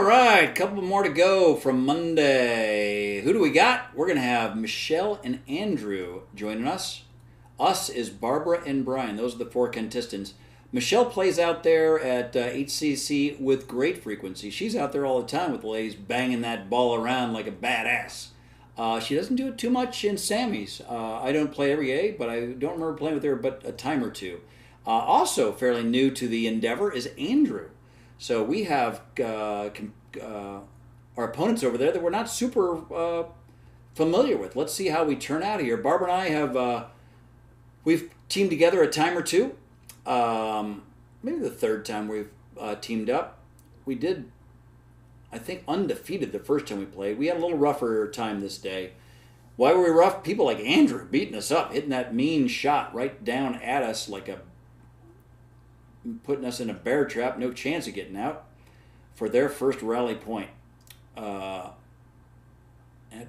All right, couple more to go from Monday. Who do we got? We're going to have Michelle and Andrew joining us. Us is Barbara and Brian. Those are the four contestants. Michelle plays out there at HCC with great frequency. She's out there all the time with the ladies banging that ball around like a badass. She doesn't do it too much in Sammy's. I don't play every day, but I don't remember playing with her but a time or two. Also fairly new to the endeavor is Andrew. So we have our opponents over there that we're not super familiar with. Let's see how we turn out here. Barb and I have we've teamed together a time or two. Maybe the third time we've teamed up. We did, I think, undefeated the first time we played. We had a little rougher time this day. Why were we rough? People like Andrew beating us up, hitting that mean shot right down at us like putting us in a bear trap, no chance of getting out for their first rally point. That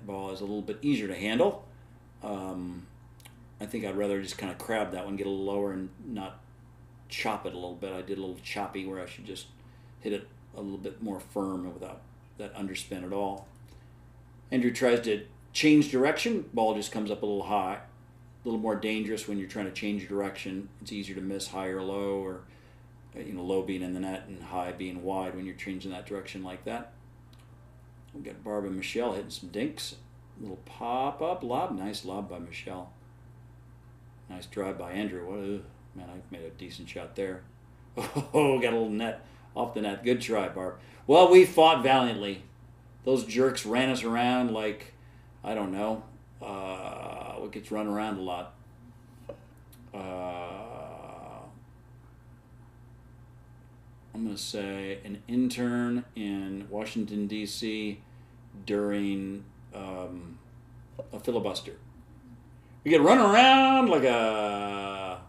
ball is a little bit easier to handle. I think I'd rather just kind of crab that one, get a little lower and not chop it a little bit. I did a little choppy where I should just hit it a little bit more firm without that underspin at all. Andrew tries to change direction. Ball just comes up a little high. A little more dangerous when you're trying to change direction. It's easier to miss high or low, or low being in the net and high being wide when you're changing that direction like that. We've got Barb and Michelle hitting some dinks. A little pop-up lob. Nice lob by Michelle. Nice drive by Andrew. Man, I made a decent shot there. Oh, got a little net off the net. Good try, Barb. Well, we fought valiantly. Those jerks ran us around like, I don't know, what gets run around a lot. I'm going to say an intern in Washington, D.C. during a filibuster. We get run around like a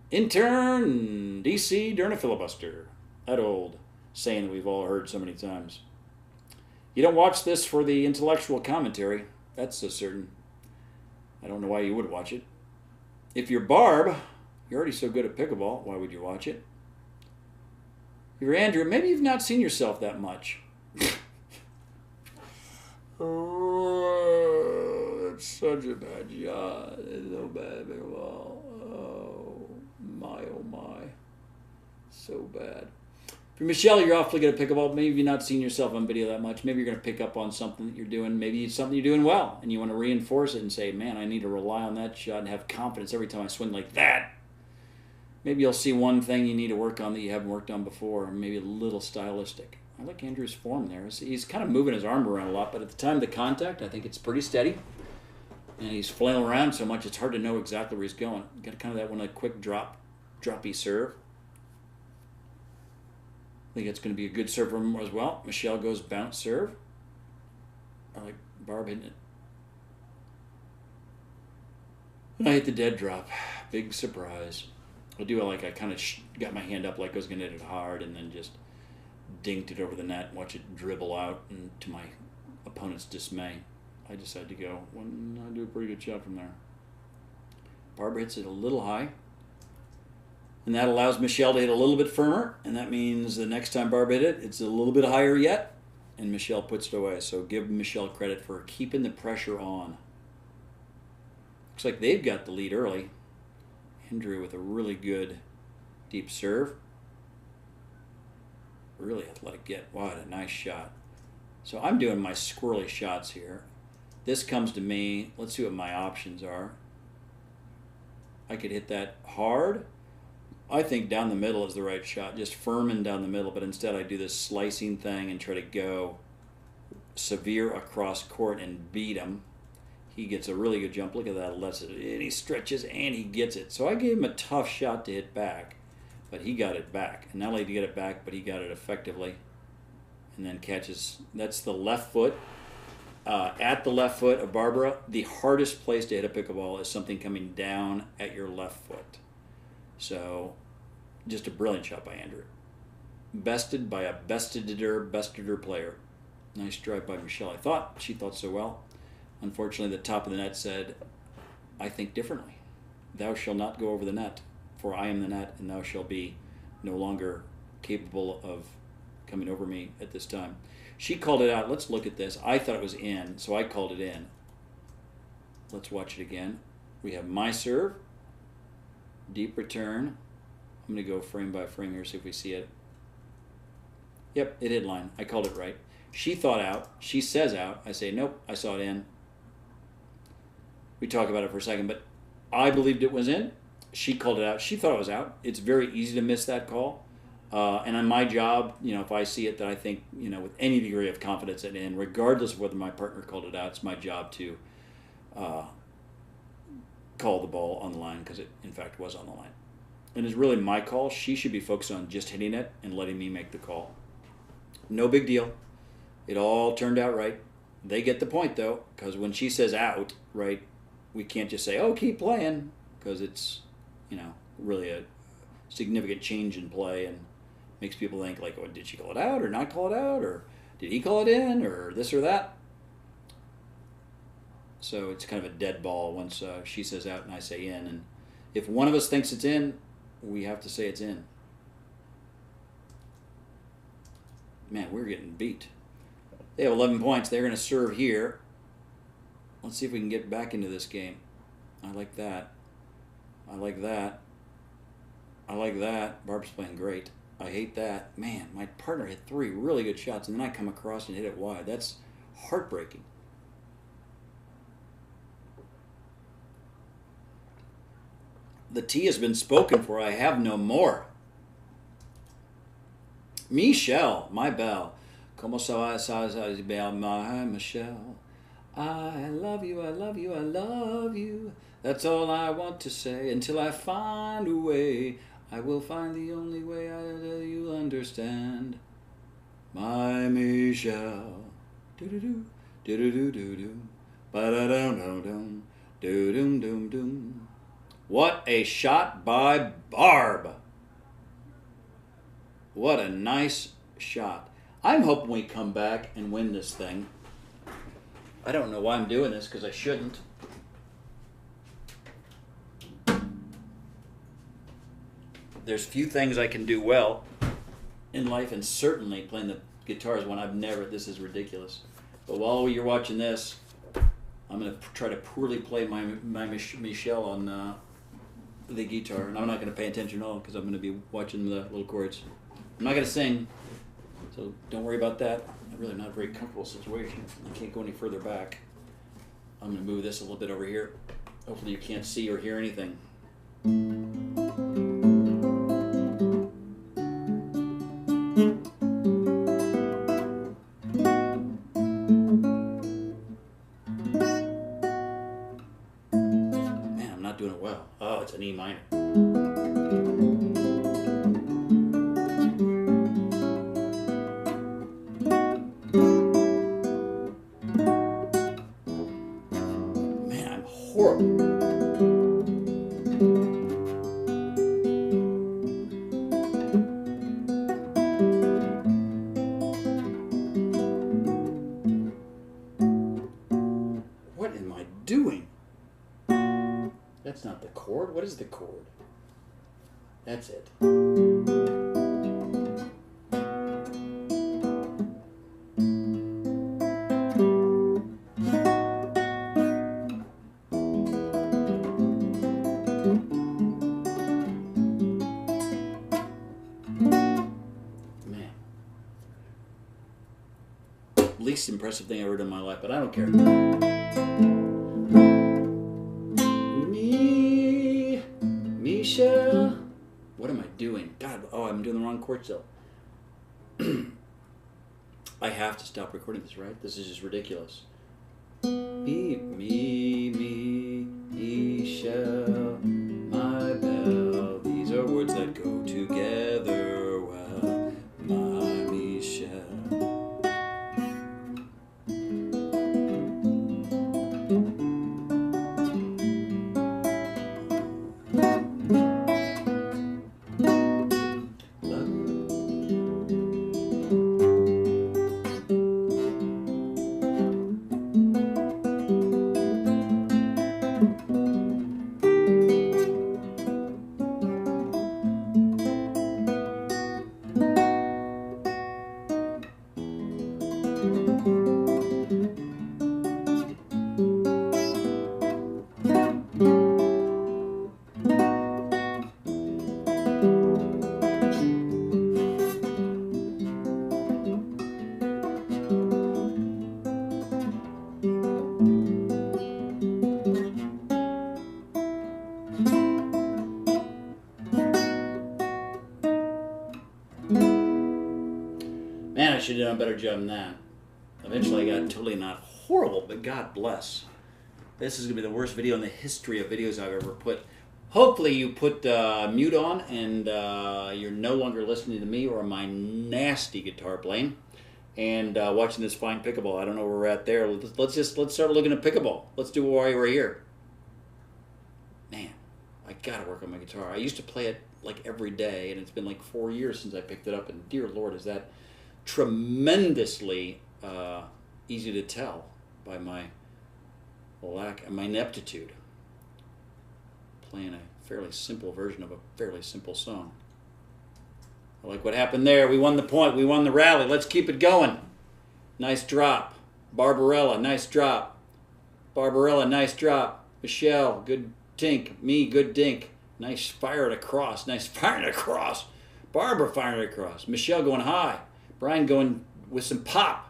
intern in D.C. during a filibuster. That old saying that we've all heard so many times. You don't watch this for the intellectual commentary. That's so certain. I don't know why you would watch it. If you're Barb, you're already so good at pickleball, why would you watch it? If you're Andrew, maybe you've not seen yourself that much. Oh, that's such a bad shot. It's so bad, pickleball. Oh my. So bad. For Michelle, you're awfully good at pickleball. Maybe you've not seen yourself on video that much. Maybe you're going to pick up on something that you're doing. Maybe it's something you're doing well, and you want to reinforce it and say, man, I need to rely on that shot and have confidence every time I swing like that. Maybe you'll see one thing you need to work on that you haven't worked on before, or maybe a little stylistic. I like Andrew's form there. He's kind of moving his arm around a lot, but at the time of the contact, I think it's pretty steady. And he's flailing around so much it's hard to know exactly where he's going. Got kind of that one, like quick droppy serve. I think it's going to be a good serve for him as well. Michelle goes bounce serve. I like Barb hitting it. And I hit the dead drop. Big surprise. I kind of got my hand up like I was going to hit it hard and then just dinked it over the net and watch it dribble out, and to my opponent's dismay, I decided to go, well, I do a pretty good shot from there. Barbara hits it a little high, and that allows Michelle to hit a little bit firmer, and that means the next time Barb hit it, it's a little bit higher yet, and Michelle puts it away. So give Michelle credit for keeping the pressure on. Looks like they've got the lead early. Andrew with a really good deep serve. Really athletic get. What a nice shot. So I'm doing my squirrely shots here. This comes to me. Let's see what my options are. I could hit that hard. I think down the middle is the right shot. Just firm and down the middle, but instead I do this slicing thing and try to go severe across court and beat him. He gets a really good jump. Look at that. Lets it, and he stretches and he gets it. So I gave him a tough shot to hit back, but he got it back. And not only did he get it back, but he got it effectively. And then catches. That's the left foot. At the left foot of Barbara, the hardest place to hit a pickleball is something coming down at your left foot. So just a brilliant shot by Andrew. Bested by a besteder player. Nice drive by Michelle. She thought so well. Unfortunately, the top of the net said, I think differently. Thou shalt not go over the net, for I am the net, and thou shalt be no longer capable of coming over me at this time. She called it out. Let's look at this. I thought it was in, so I called it in. Let's watch it again. We have my serve, deep return. I'm going to go frame by frame here, see if we see it. Yep, it hit line. I called it right. She thought out. She says out. I say, nope, I saw it in. We talk about it for a second, but I believed it was in. She called it out. She thought it was out. It's very easy to miss that call. And on my job, if I see it that I think, with any degree of confidence it's in, regardless of whether my partner called it out, it's my job to call the ball on the line because it, in fact, was on the line. And it's really my call. She should be focused on just hitting it and letting me make the call. No big deal. It all turned out right. They get the point, though, because when she says out, right, we can't just say, oh, keep playing, because it's, really a significant change in play and makes people think, like, oh, did she call it out or not call it out, or did he call it in, or this or that? So it's kind of a dead ball once she says out and I say in. And if one of us thinks it's in, we have to say it's in. Man, we're getting beat. They have 11 points. They're going to serve here. Let's see if we can get back into this game. I like that. I like that. I like that. Barb's playing great. I hate that. Man, my partner hit 3 really good shots, and then I come across and hit it wide. That's heartbreaking. The T has been spoken for. I have no more. Michelle, my belle. Como sabes, belle, my Michelle. I love you, I love you, I love you. That's all I want to say until I find a way. I will find the only way you'll understand. My Michelle. Do-do-do, do-do-do-do-do. Ba-da-dum-dum-dum, do-dum-dum-dum. What a shot by Barb. What a nice shot. I'm hoping we come back and win this thing. I don't know why I'm doing this, because I shouldn't. There's few things I can do well in life, and certainly playing the guitar is one I've never. This is ridiculous. But while you're watching this, I'm going to try to poorly play my Michelle on the guitar, and I'm not going to pay attention at all because I'm going to be watching the little chords. I'm not going to sing, so don't worry about that. I'm really not a very comfortable situation. I can't go any further back. I'm going to move this a little bit over here. Hopefully you can't see or hear anything. Man, I'm not doing it well. Oh, it's an E minor. What am I doing? That's not the chord. What is the chord? That's it. Least impressive thing I've ever done in my life, but I don't care. Michelle. What am I doing? God, I'm doing the wrong chord still. I have to stop recording this, right? This is just ridiculous. Michelle, my belle. These are words that go together well. My Michelle. Man, I should have done a better job than that. Eventually I got totally not horrible, but God bless. This is going to be the worst video in the history of videos I've ever put. Hopefully you put mute on and you're no longer listening to me or my nasty guitar playing and watching this fine pickleball. I don't know where we're at there. Let's start looking at pickleball. Let's do it while we're here. Man, I got to work on my guitar. I used to play it like every day, and it's been like 4 years since I picked it up, and dear Lord, is that tremendously easy to tell by my ineptitude. Playing a fairly simple version of a fairly simple song. I like what happened there. We won the point. We won the rally. Let's keep it going. Nice drop. Barbarella, nice drop. Barbarella, nice drop. Michelle, good tink. Me, good dink. Nice fire it across. Nice firing it across. Barbara firing it across. Michelle going high. Brian going with some pop.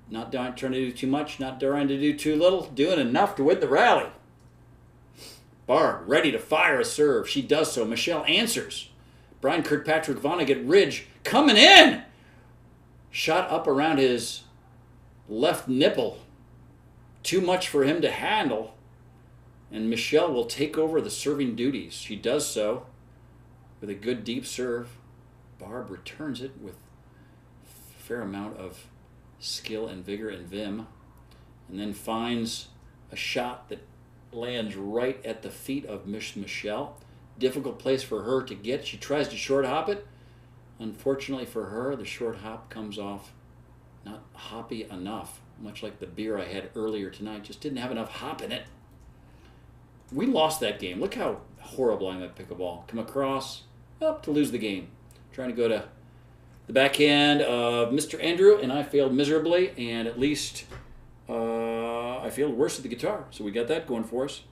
Not trying to do too much. Not trying to do too little. Doing enough to win the rally. Barb ready to fire a serve. She does so. Michelle answers. Brian Kirkpatrick Vonnegut Ridge coming in. Shot up around his left nipple. Too much for him to handle. And Michelle will take over the serving duties. She does so with a good deep serve. Barb returns it with a fair amount of skill and vigor and vim. And then finds a shot that lands right at the feet of Michelle. Difficult place for her to get. She tries to short hop it. Unfortunately for her, the short hop comes off not hoppy enough. Much like the beer I had earlier tonight. Just didn't have enough hop in it. We lost that game. Look how horrible I'm at pickleball. Come across, up to lose the game. Trying to go to the backhand of Mr. Andrew, and I failed miserably, and at least I failed worse at the guitar. So we got that going for us.